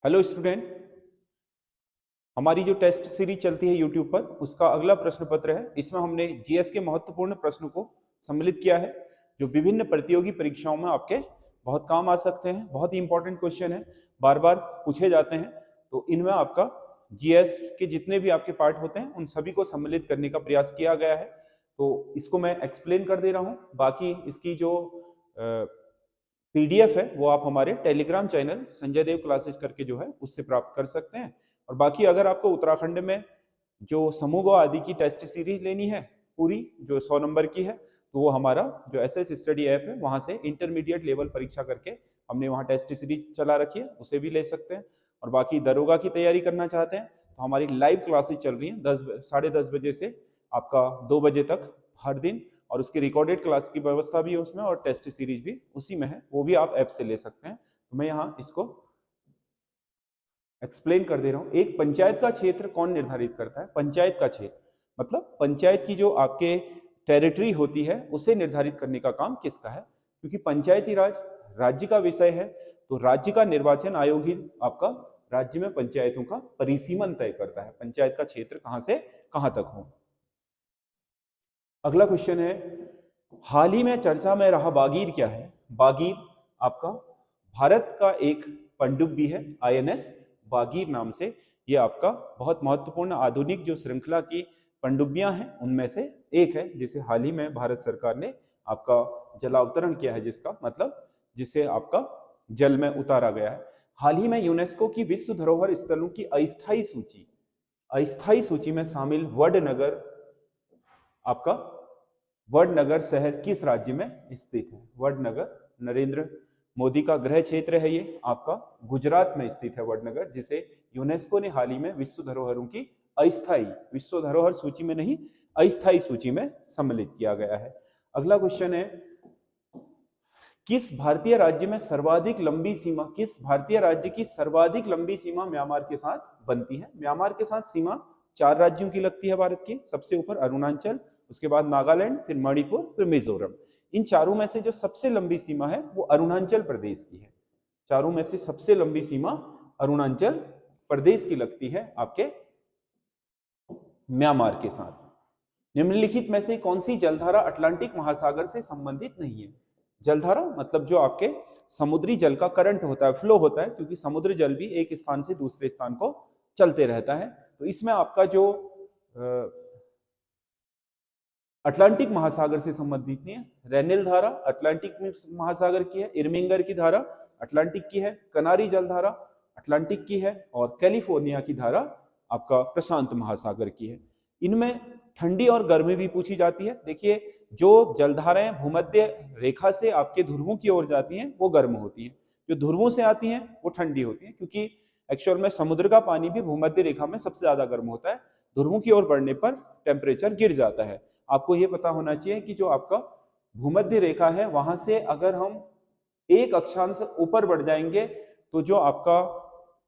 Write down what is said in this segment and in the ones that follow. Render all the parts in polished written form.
Hello student, हमारी जो test series चलती है यूट्यूब पर उसका अगला प्रश्न पत्र है। इसमें हमने जीएस के महत्वपूर्ण प्रश्नों को सम्मिलित किया है जो विभिन्न प्रतियोगी परीक्षाओं में आपके बहुत काम आ सकते हैं। बहुत ही इंपॉर्टेंट क्वेश्चन है, बार बार पूछे जाते हैं। तो इनमें आपका जीएस के जितने भी आपके पार्ट होते हैं उन सभी को सम्मिलित करने का प्रयास किया गया है। तो इसको मैं एक्सप्लेन कर दे रहा हूँ। बाकी इसकी जो पीडीएफ है वो आप हमारे टेलीग्राम चैनल संजय देव क्लासेस करके जो है उससे प्राप्त कर सकते हैं। और बाकी अगर आपको उत्तराखंड में जो समूह आदि की टेस्ट सीरीज लेनी है पूरी जो 100 नंबर की है, तो वो हमारा जो एसएस स्टडी ऐप है वहां से इंटरमीडिएट लेवल परीक्षा करके हमने वहां टेस्ट सीरीज चला रखी है, उसे भी ले सकते हैं। और बाकी दरोगा की तैयारी करना चाहते हैं तो हमारी लाइव क्लासेस चल रही हैं 10 साढ़े 10 बजे से आपका 2 बजे तक हर दिन, और उसकी रिकॉर्डेड क्लास की व्यवस्था भी है उसमें और टेस्ट सीरीज भी उसी में है, वो भी आप ऐप से ले सकते हैं। तो मैं यहाँ इसको एक्सप्लेन कर दे रहा हूँ। एक पंचायत का क्षेत्र कौन निर्धारित करता है? पंचायत का क्षेत्र मतलब पंचायत की जो आपके टेरिटरी होती है उसे निर्धारित करने का काम किसका है? क्योंकि पंचायती राज राज्य का विषय है, तो राज्य का निर्वाचन आयोग ही आपका राज्य में पंचायतों का परिसीमन तय करता है, पंचायत का क्षेत्र कहां से कहां तक हो। अगला क्वेश्चन है, हाल ही में चर्चा में रहा बागीर क्या है? बागीर आपका भारत का एक पनडुब्बी है, आईएनएस बागीर नाम से। ये आपका बहुत महत्वपूर्ण आधुनिक जो श्रृंखला की पनडुब्बियां हैं उनमें से एक है, जिसे हाल ही में भारत सरकार ने आपका जलावतरण किया है, जिसका मतलब जिसे आपका जल में उतारा गया है। हाल ही में यूनेस्को की विश्व धरोहर स्थलों की अस्थायी सूची में शामिल वडनगर आपका वडनगर शहर किस राज्य में स्थित है? वडनगर नरेंद्र मोदी का गृह क्षेत्र है, ये आपका गुजरात में स्थित है वडनगर, जिसे यूनेस्को ने हाल ही में विश्व धरोहरों की अस्थायी, विश्व धरोहर सूची में नहीं अस्थायी सूची में सम्मिलित किया गया है। अगला क्वेश्चन है, किस भारतीय राज्य में सर्वाधिक लंबी सीमा, किस भारतीय राज्य की सर्वाधिक लंबी सीमा म्यांमार के साथ बनती है? म्यांमार के साथ सीमा 4 राज्यों की लगती है भारत की। सबसे ऊपर अरुणाचल, उसके बाद नागालैंड, फिर मणिपुर, फिर मिजोरम। इन चारों में से जो सबसे लंबी सीमा है वो अरुणाचल प्रदेश की है। चारों में से सबसे लंबी सीमा अरुणाचल प्रदेश की लगती है आपके म्यांमार के साथ। निम्नलिखित में से कौन सी जलधारा अटलांटिक महासागर से संबंधित नहीं है? जलधारा मतलब जो आपके समुद्री जल का करंट होता है, फ्लो होता है, क्योंकि समुद्र जल भी एक स्थान से दूसरे स्थान को चलते रहता है। तो इसमें आपका जो अटलांटिक महासागर से संबंधित नहीं है। रेनिल धारा अटलांटिक महासागर की है, इरमिंगर की धारा अटलांटिक की है, कनारी जल धारा अटलांटिक की है, और कैलिफोर्निया की धारा आपका प्रशांत महासागर की है। इनमें ठंडी और गर्मी भी पूछी जाती है। देखिए, जो जलधाराएं भूमध्य रेखा से आपके ध्रुवों की ओर जाती हैं वो गर्म होती हैं, जो ध्रुवों से आती हैं वो ठंडी होती हैं, क्योंकि एक्चुअल में समुद्र का पानी भी भूमध्य रेखा में सबसे ज्यादा गर्म होता है। ध्रुवों की ओर बढ़ने पर टेम्परेचर गिर जाता है। आपको ये पता होना चाहिए कि जो आपका भूमध्य रेखा है वहां से अगर हम एक अक्षांश ऊपर बढ़ जाएंगे तो जो आपका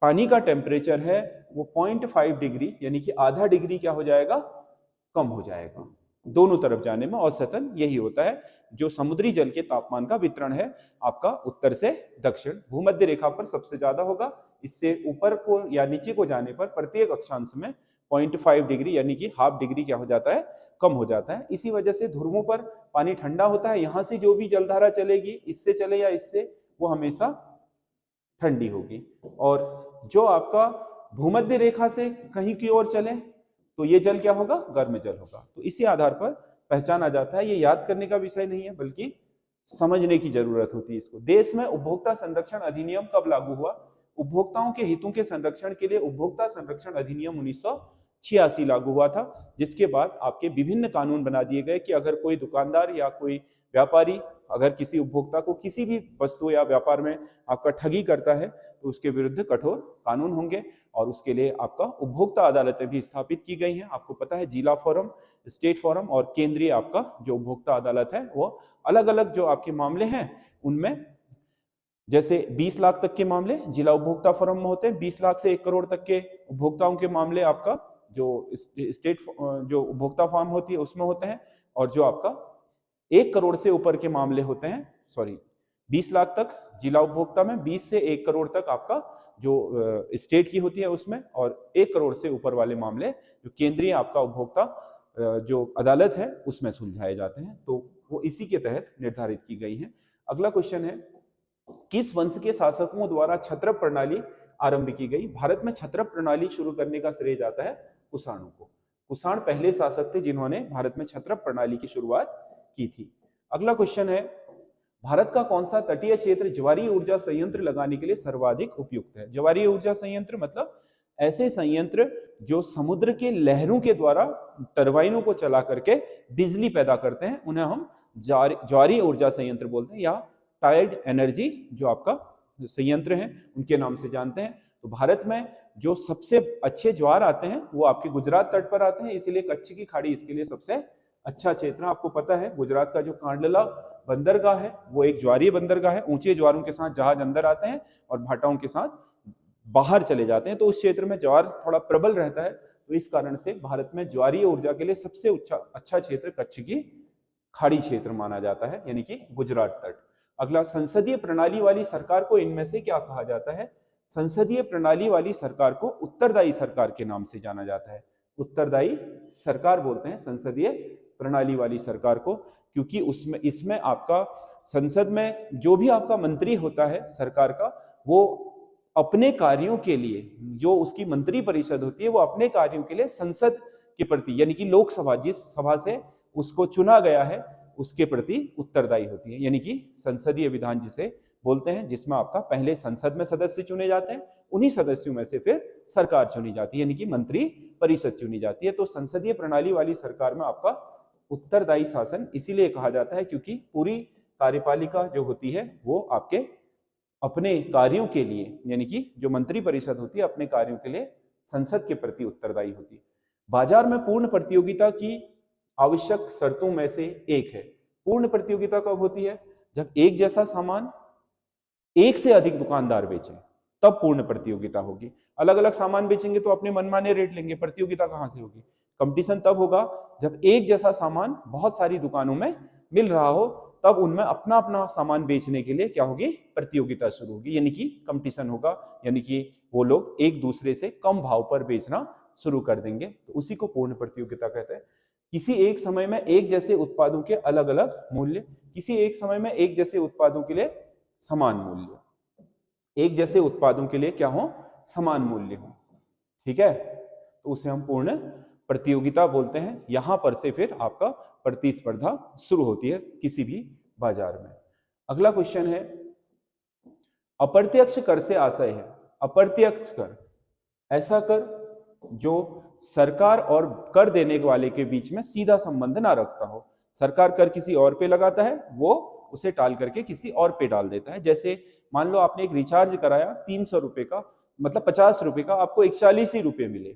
पानी का टेम्परेचर है वो 0.5 डिग्री यानी कि आधा डिग्री क्या हो जाएगा? कम हो जाएगा। दोनों तरफ जाने में औसतन यही होता है। जो समुद्री जल के तापमान का वितरण है आपका उत्तर से दक्षिण भूमध्य रेखा पर सबसे ज्यादा होगा। इससे ऊपर को या नीचे को जाने पर प्रत्येक अक्षांश में 0.5 डिग्री यानी कि हाफ डिग्री क्या हो जाता है? कम हो जाता है। इसी वजह से ध्रुवों पर पानी ठंडा होता है। यहां से जो भी जलधारा चलेगी, इससे चले या इससे, वो हमेशा ठंडी होगी। और जो आपका भूमध्य रेखा से कहीं की ओर चले तो ये जल क्या होगा? गर्म जल होगा। तो इसी आधार पर पहचाना जाता है। ये याद करने का विषय नहीं है बल्कि समझने की जरूरत होती है इसको। देश में उपभोक्ता संरक्षण अधिनियम कब लागू हुआ? उपभोक्ताओं के हितों के संरक्षण के लिए उपभोक्ता संरक्षण अधिनियम 1986 लागू हुआ था, जिसके बाद आपके विभिन्न कानून बना दिए गए कि अगर कोई दुकानदार या कोई व्यापारी अगर किसी उपभोक्ता को किसी भी वस्तु या व्यापार में आपका ठगी करता है तो उसके विरुद्ध कठोर कानून होंगे। और उसके लिए आपका उपभोक्ता अदालतें भी स्थापित की गई हैं। आपको पता है जिला फोरम, स्टेट फोरम और केंद्रीय आपका जो उपभोक्ता अदालत है वो अलग अलग जो आपके मामले हैं उनमें, जैसे 20 लाख तक के मामले जिला उपभोक्ता फोरम में होते हैं, 20 लाख से 1 करोड़ तक के उपभोक्ताओं के मामले आपका जो स्टेट जो उपभोक्ता फॉर्म होती है उसमें होते हैं, और जो आपका 1 करोड़ से ऊपर के मामले होते हैं, सॉरी 20 लाख तक जिला उपभोक्ता में, 20 से 1 करोड़ तक आपका जो स्टेट की होती है उसमें, और 1 करोड़ से ऊपर वाले मामले जो केंद्रीय आपका उपभोक्ता जो अदालत है उसमें सुलझाए जाते हैं। तो वो इसी के तहत निर्धारित की गई है। अगला क्वेश्चन है, किस वंश के शासकों द्वारा छत्रप प्रणाली आरंभ की गई? भारत में छत्रप प्रणाली शुरू करने का श्रेय जाता है कुषाणों को। कुषाण पहले शासक थे जिन्होंने भारत में छत्रप प्रणाली की शुरुआत की थी। अगला क्वेश्चन है, भारत का कौन सा तटीय क्षेत्र ज्वारीय ऊर्जा संयंत्र लगाने के लिए सर्वाधिक उपयुक्त है? ज्वारीय ऊर्जा संयंत्र मतलब ऐसे संयंत्र जो समुद्र के लहरों के द्वारा टरबाइनों को चला करके बिजली पैदा करते हैं, उन्हें हम ज्वारीय ऊर्जा संयंत्र बोलते हैं, या टाइड एनर्जी जो आपका संयंत्र हैं उनके नाम से जानते हैं। तो भारत में जो सबसे अच्छे ज्वार आते हैं वो आपके गुजरात तट पर आते हैं, इसीलिए कच्छ की खाड़ी इसके लिए सबसे अच्छा क्षेत्र। आपको पता है गुजरात का जो कांडला बंदरगाह है वो एक ज्वारीय बंदरगाह है। ऊंचे ज्वारों के साथ जहाज अंदर आते हैं और भाटाओं के साथ बाहर चले जाते हैं, तो उस क्षेत्र में ज्वार थोड़ा प्रबल रहता है। तो इस कारण से भारत में ज्वारीय ऊर्जा के लिए सबसे अच्छा क्षेत्र कच्छ की खाड़ी क्षेत्र माना जाता है, यानी कि गुजरात तट। अगला, संसदीय प्रणाली वाली सरकार को इनमें से क्या कहा जाता है? संसदीय प्रणाली वाली सरकार को उत्तरदायी सरकार के नाम से जाना जाता है। उत्तरदायी सरकार बोलते हैं संसदीय प्रणाली वाली सरकार को, क्योंकि इसमें आपका संसद में जो भी आपका मंत्री होता है सरकार का, वो अपने कार्यों के लिए, जो उसकी मंत्री परिषद होती है वो अपने कार्यों के लिए संसद के प्रति, यानी कि लोकसभा जिस सभा से उसको चुना गया है उसके प्रति उत्तरदायी होती है। यानी कि संसदीय विधान जिसे बोलते हैं, जिसमें आपका पहले संसद में सदस्य चुने जाते हैं, उन्हीं सदस्यों में से फिर सरकार चुनी जाती है, यानी कि मंत्री परिषद चुनी जाती है। तो संसदीय प्रणाली वाली सरकार में आपका उत्तरदायी शासन इसीलिए कहा जाता है क्योंकि पूरी कार्यपालिका जो होती है वो आपके अपने कार्यों के लिए, यानी कि जो मंत्री परिषद होती है अपने कार्यों के लिए संसद के प्रति उत्तरदायी होती है। बाजार में पूर्ण प्रतियोगिता की आवश्यक शर्तों में से एक है। पूर्ण प्रतियोगिता कब होती है? जब एक जैसा सामान एक से अधिक दुकानदार बेचें, तब पूर्ण प्रतियोगिता होगी। अलग अलग सामान बेचेंगे तो अपने मनमाने रेट लेंगे, प्रतियोगिता कहां से होगी? कंपटीशन तब होगा जब एक जैसा सामान बहुत सारी दुकानों में मिल रहा हो, तब उनमें अपना अपना सामान बेचने के लिए क्या होगी? प्रतियोगिता शुरू होगी, यानी कि कंपटीशन होगा, यानी कि वो लोग एक दूसरे से कम भाव पर बेचना शुरू कर देंगे। तो उसी को पूर्ण प्रतियोगिता कहते हैं। किसी एक समय में एक जैसे उत्पादों के अलग अलग मूल्य, किसी एक समय में एक जैसे उत्पादों के लिए समान मूल्य, एक जैसे उत्पादों के लिए क्या हो? समान मूल्य हो, ठीक है, तो उसे हम पूर्ण प्रतियोगिता बोलते हैं। यहां पर से फिर आपका प्रतिस्पर्धा शुरू होती है किसी भी बाजार में। अगला क्वेश्चन है, अप्रत्यक्ष कर से आशय है। अप्रत्यक्ष कर ऐसा कर जो सरकार और कर देने वाले के बीच में सीधा संबंध ना रखता हो। सरकार कर किसी और पे लगाता है, वो उसे टाल करके किसी और पे डाल देता है। जैसे मान लो आपने एक रिचार्ज कराया 300 रुपए का, मतलब 50 रुपए का, आपको 41 ही रुपए मिले,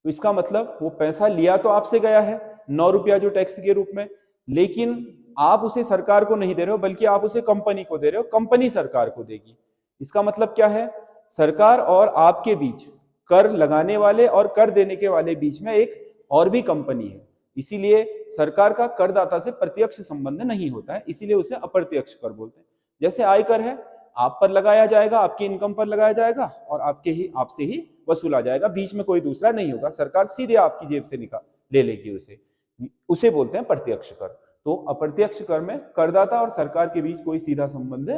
तो इसका मतलब वो पैसा लिया तो आपसे गया है 9 रुपया जो टैक्स के रूप में, लेकिन आप उसे सरकार को नहीं दे रहे हो, बल्कि आप उसे कंपनी को दे रहे हो, कंपनी सरकार को देगी। इसका मतलब क्या है? सरकार और आपके बीच, कर लगाने वाले और कर देने के वाले बीच में एक और भी कंपनी है, इसीलिए सरकार का करदाता से प्रत्यक्ष संबंध नहीं होता है, इसीलिए उसे अप्रत्यक्ष कर बोलते हैं। जैसे आयकर है, आप पर लगाया जाएगा, आपकी इनकम पर लगाया जाएगा और आपसे ही वसूला जाएगा, बीच में कोई दूसरा नहीं होगा, सरकार सीधे आपकी जेब से ले लेगी उसे बोलते हैं प्रत्यक्ष कर। तो अप्रत्यक्ष कर में करदाता और सरकार के बीच कोई सीधा संबंध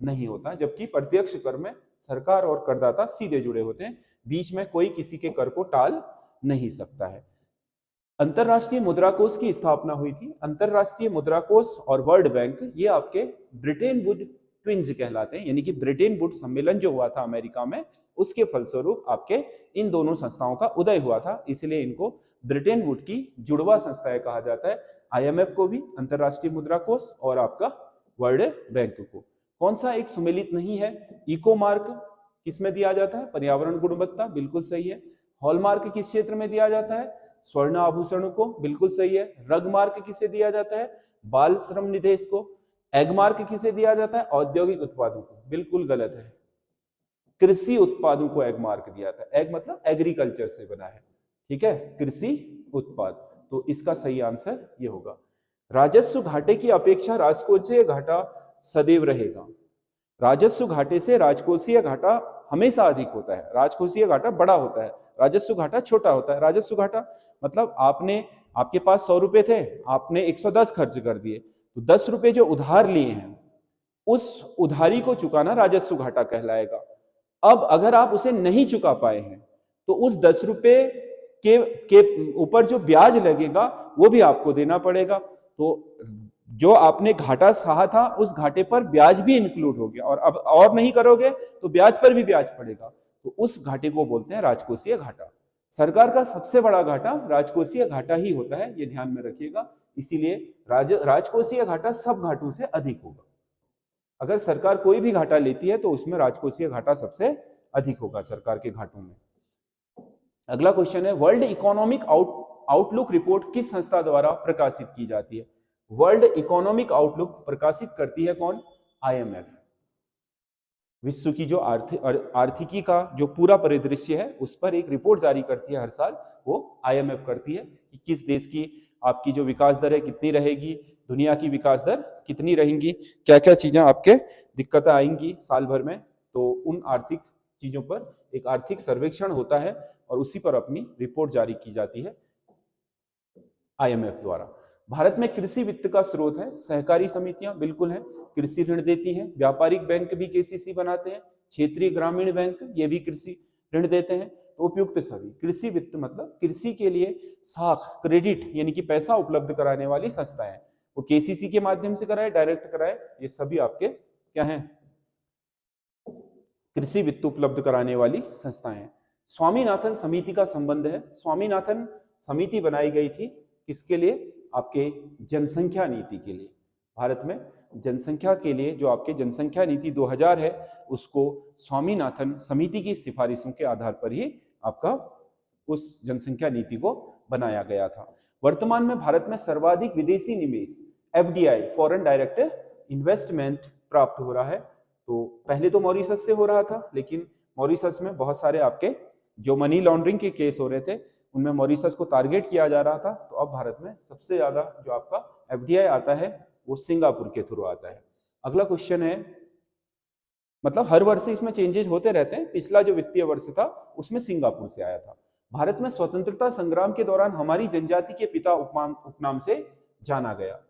नहीं होता, जबकि प्रत्यक्ष कर में सरकार और करदाता सीधे जुड़े होते हैं, बीच में कोई किसी के कर को टाल नहीं सकता है। अंतरराष्ट्रीय मुद्रा कोष की स्थापना हुई थी। अंतरराष्ट्रीय मुद्रा कोष और वर्ल्ड बैंक ये आपके ब्रिटेन वुड ट्विंज कहलाते हैं, यानी कि ब्रिटेन वुड सम्मेलन जो हुआ था अमेरिका में, उसके फलस्वरूप आपके इन दोनों संस्थाओं का उदय हुआ था, इसलिए इनको ब्रिटेन वुड की जुड़वा संस्थाएं कहा जाता है। IMF को भी, अंतरराष्ट्रीय मुद्रा कोष और आपका वर्ल्ड बैंक को। कौन सा एक सुमेलित नहीं है? इको मार्क किसमें दिया जाता है? पर्यावरण गुणवत्ता, बिल्कुल सही है। हॉलमार्क किस क्षेत्र में दिया जाता है? स्वर्ण आभूषणों को, बिल्कुल सही है। रग मार्क किसे दिया जाता है? बाल श्रम निदेश को। एग मार्क किसे दिया जाता है? औद्योगिक उत्पादों को, बिल्कुल गलत है। कृषि उत्पादों को एग मार्क दिया था। एग मतलब एग्रीकल्चर से बना है, ठीक है, कृषि उत्पाद। तो इसका सही आंसर ये होगा। राजस्व घाटे की अपेक्षा राजकोषीय घाटा सदैव रहेगा। राजस्व घाटे से राजकोषीय घाटा हमेशा अधिक होता है। राजकोषीय घाटा बड़ा होता है, राजस्व घाटा छोटा होता है। राजस्व घाटा मतलब आपके पास 100 रुपए थे, आपने 110 खर्च कर दिए, तो 10 रुपए जो उधार लिए हैं उस उधारी को चुकाना राजस्व घाटा कहलाएगा। अब अगर आप उसे नहीं चुका पाए हैं तो उस 10 रुपए के ऊपर जो ब्याज लगेगा वो भी आपको देना पड़ेगा। तो जो आपने घाटा सहा था उस घाटे पर ब्याज भी इंक्लूड हो गया, और अब और नहीं करोगे तो ब्याज पर भी ब्याज पड़ेगा, तो उस घाटे को बोलते हैं राजकोषीय घाटा। सरकार का सबसे बड़ा घाटा राजकोषीय घाटा ही होता है, ये ध्यान में रखिएगा। इसीलिए राजकोषीय घाटा सब घाटों से अधिक होगा। अगर सरकार कोई भी घाटा लेती है तो उसमें राजकोषीय घाटा सबसे अधिक होगा सरकार के घाटों में। अगला क्वेश्चन है, वर्ल्ड इकोनॉमिक आउटलुक रिपोर्ट किस संस्था द्वारा प्रकाशित की जाती है? वर्ल्ड इकोनॉमिक आउटलुक प्रकाशित करती है कौन? आईएमएफ। विश्व की जो आर्थिकी का जो पूरा परिदृश्य है उस पर एक रिपोर्ट जारी करती है हर साल, वो आईएमएफ करती है कि किस देश की आपकी जो विकास दर है कितनी रहेगी, दुनिया की विकास दर कितनी रहेंगी, क्या क्या चीजें आपके दिक्कतें आएंगी साल भर में। तो उन आर्थिक चीजों पर एक आर्थिक सर्वेक्षण होता है और उसी पर अपनी रिपोर्ट जारी की जाती है आईएमएफ द्वारा। भारत में कृषि वित्त का स्रोत है सहकारी समितियां, बिल्कुल है, कृषि ऋण देती हैं। व्यापारिक बैंक भी केसीसी बनाते हैं, क्षेत्रीय ग्रामीण बैंक ये भी कृषि ऋण देते हैं। तो उपयुक्त सभी कृषि वित्त मतलब कृषि के लिए साख क्रेडिट यानी कि पैसा उपलब्ध कराने वाली संस्थाएं, वो केसीसी के माध्यम से कराए, डायरेक्ट कराए, ये सभी आपके क्या हैं? कृषि वित्त उपलब्ध कराने वाली संस्थाएं। स्वामीनाथन समिति का संबंध है। स्वामीनाथन समिति बनाई गई थी किसके लिए? आपके जनसंख्या नीति के लिए। भारत में जनसंख्या के लिए जो आपके जनसंख्या नीति 2000 है उसको स्वामीनाथन समिति की सिफारिशों के आधार पर ही आपका उस जनसंख्या नीति को बनाया गया था। वर्तमान में भारत में सर्वाधिक विदेशी निवेश एफडीआई फॉरेन डायरेक्ट इन्वेस्टमेंट प्राप्त हो रहा है। तो पहले तो मॉरिशस से हो रहा था, लेकिन मॉरिशस में बहुत सारे आपके जो मनी लॉन्ड्रिंग के केस हो रहे थे उनमें मॉरिशस को टारगेट किया जा रहा था। तो अब भारत में सबसे ज्यादा जो आपका एफडीआई आता है वो सिंगापुर के थ्रू आता है। अगला क्वेश्चन है, मतलब हर वर्ष इसमें चेंजेस होते रहते हैं, पिछला जो वित्तीय वर्ष था उसमें सिंगापुर से आया था। भारत में स्वतंत्रता संग्राम के दौरान हमारी जनजाति के पिता उपनाम से जाना गया।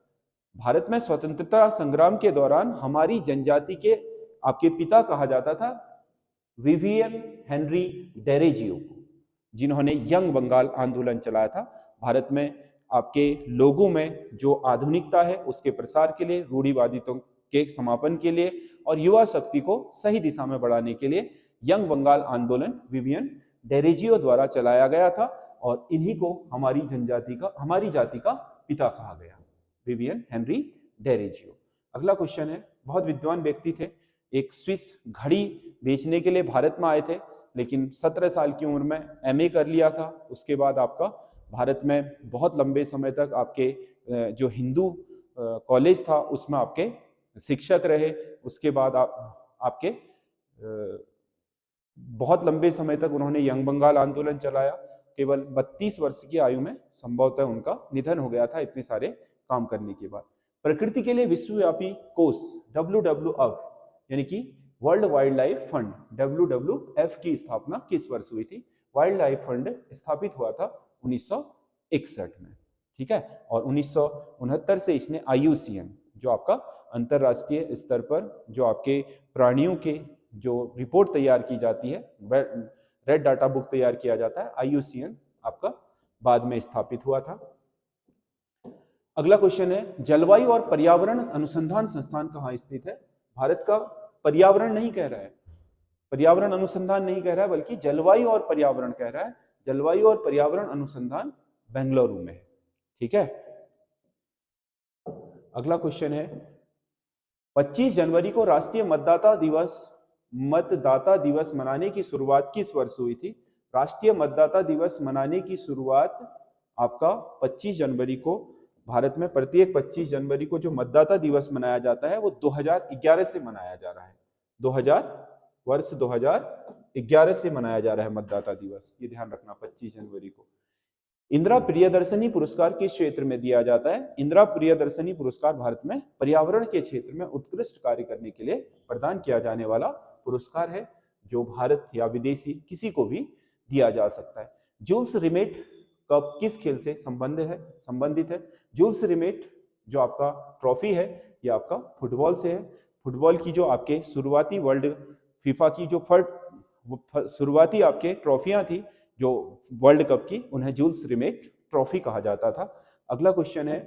भारत में स्वतंत्रता संग्राम के दौरान हमारी जनजाति के आपके पिता कहा जाता था विवियन हेनरी डेरेजियो को, जिन्होंने यंग बंगाल आंदोलन चलाया था। भारत में आपके लोगों में जो आधुनिकता है उसके प्रसार के लिए, रूढ़िवादियों के समापन के लिए और युवा शक्ति को सही दिशा में बढ़ाने के लिए यंग बंगाल आंदोलन विवियन डेरेजियो द्वारा चलाया गया था, और इन्हीं को हमारी जाति का पिता कहा गया, विवियन हेनरी डेरेजियो। अगला क्वेश्चन है, बहुत विद्वान व्यक्ति थे, एक स्विस घड़ी बेचने के लिए भारत में आए थे, लेकिन 17 साल की उम्र में एमए कर लिया था। उसके बाद आपका भारत में बहुत लंबे समय तक आपके जो हिंदू कॉलेज था उसमें आपके शिक्षक रहे। उसके बाद आपके बहुत लंबे समय तक उन्होंने यंग बंगाल आंदोलन चलाया। केवल 32 वर्ष की आयु में संभवतः उनका निधन हो गया था इतने सारे काम करने के बाद। प्रकृति के लिए विश्वव्यापी कोष WWF यानी कि world wild life fund WWF की स्थापना किस वर्ष हुई थी? वाइल्ड लाइफ फंड स्थापित हुआ था 1961 में, ठीक है। और 1969 से इसने IUCN जो आपका अंतरराष्ट्रीय स्तर पर जो आपके प्राणियों के जो रिपोर्ट तैयार की जाती है, रेड डाटा बुक तैयार किया जाता है, IUCN आपका बाद में स्थापित हुआ था। अगला क्वेश्चन है, जलवायु और पर्यावरण अनुसंधान संस्थान कहाँ स्थित है? भारत का पर्यावरण नहीं कह रहा है, पर्यावरण अनुसंधान नहीं कह रहा है, बल्कि जलवायु और पर्यावरण कह रहा है। जलवायु और पर्यावरण अनुसंधान बेंगलुरु में है, ठीक है। अगला क्वेश्चन है, 25 जनवरी को राष्ट्रीय मतदाता दिवस मनाने की शुरुआत किस वर्ष हुई थी? राष्ट्रीय मतदाता दिवस मनाने की शुरुआत आपका 25 जनवरी को, भारत में प्रत्येक 25 जनवरी को जो मतदाता दिवस मनाया जाता है वो 2011 से मनाया जा रहा है। 2011 से मनाया जा रहा है मतदाता दिवस, ये ध्यान रखना 25 जनवरी को। इंदिरा प्रियदर्शनी पुरस्कार किस क्षेत्र में दिया जाता है? इंदिरा प्रियदर्शनी पुरस्कार भारत में पर्यावरण के क्षेत्र में उत्कृष्ट कार्य करने के लिए प्रदान किया जाने वाला पुरस्कार है, जो भारत या विदेशी किसी को भी दिया जा सकता है। जूल्स रिमेट कप किस खेल से संबंधित है? जूल्स रिमेट जो आपका ट्रॉफी है ये आपका फुटबॉल से है। फुटबॉल की जो आपके शुरुआती वर्ल्ड फीफा की जो शुरुआती आपके ट्रॉफियां थी जो वर्ल्ड कप की, उन्हें जूल्स रिमेट ट्रॉफी कहा जाता था। अगला क्वेश्चन है,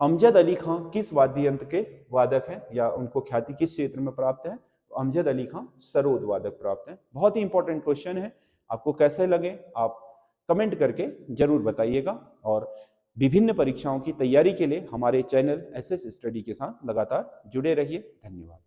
अमजद अली खां किस वाद्य यंत्र के वादक हैं या उनको ख्याति किस क्षेत्र में प्राप्त है? तो अमजद अली खां सरोद वादक प्राप्त हैं। बहुत ही इंपॉर्टेंट क्वेश्चन है, आपको कैसे लगे आप कमेंट करके जरूर बताइएगा। और विभिन्न परीक्षाओं की तैयारी के लिए हमारे चैनल एसएस स्टडी के साथ लगातार जुड़े रहिए। धन्यवाद।